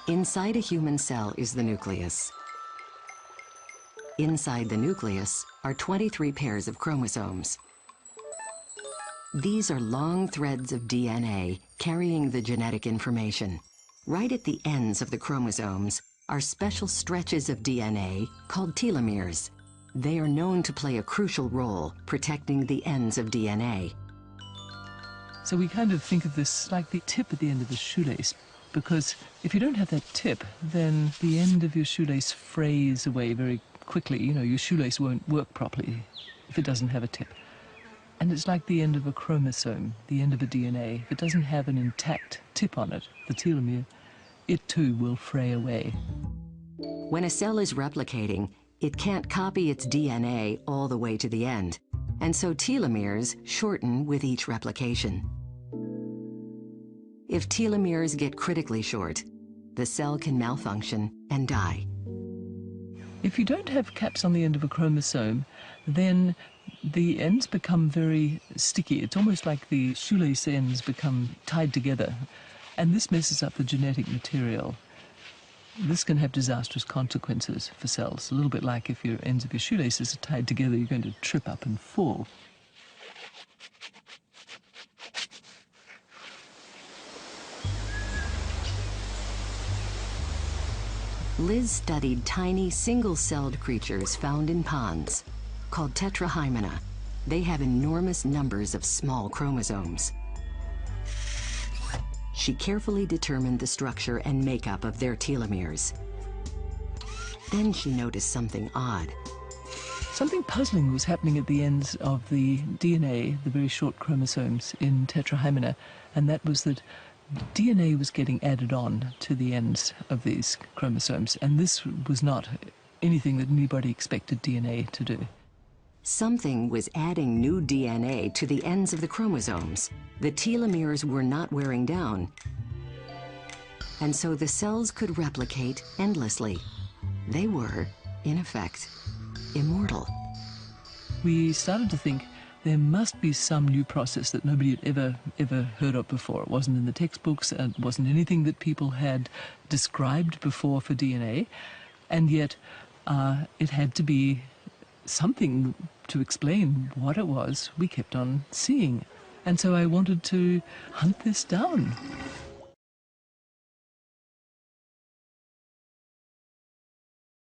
Inside a human cell is the nucleus. Inside the nucleus are 23 pairs of chromosomes. These are long threads of DNA carrying the genetic information. Right at the ends of the chromosomes are special stretches of DNA called telomeres. They are known to play a crucial role protecting the ends of DNA. So we kind of think of this like the tip at the end of the shoelace, because if you don't have that tip, then the end of your shoelace frays away very quickly. You know, your shoelace won't work properly if it doesn't have a tip. And it's like the end of a chromosome, the end of a DNA. If it doesn't have an intact tip on it, the telomere, it too will fray away. When a cell is replicating, it can't copy its DNA all the way to the end, and so telomeres shorten with each replication. If telomeres get critically short, the cell can malfunction and die. If you don't have caps on the end of a chromosome, then the ends become very sticky. It's almost like the shoelace ends become tied together, and this messes up the genetic material. This can have disastrous consequences for cells, a little bit like if your ends of your shoelaces are tied together, you're going to trip up and fall. Liz studied tiny single-celled creatures found in ponds called tetrahymena. They have enormous numbers of small chromosomes. She carefully determined the structure and makeup of their telomeres. Then she noticed something odd. Something puzzling was happening at the ends of the DNA, the very short chromosomes in tetrahymena, and that was that DNA was getting added on to the ends of these chromosomes, and this was not anything that anybody expected DNA to do. Something was adding new DNA to the ends of the chromosomes. The telomeres were not wearing down, and so the cells could replicate endlessly. They were, in effect, immortal. We started to think there must be some new process that nobody had ever heard of before. It wasn't in the textbooks, and it wasn't anything that people had described before for DNA, and yet it had to be something to explain what it was we kept on seeing. And so I wanted to hunt this down.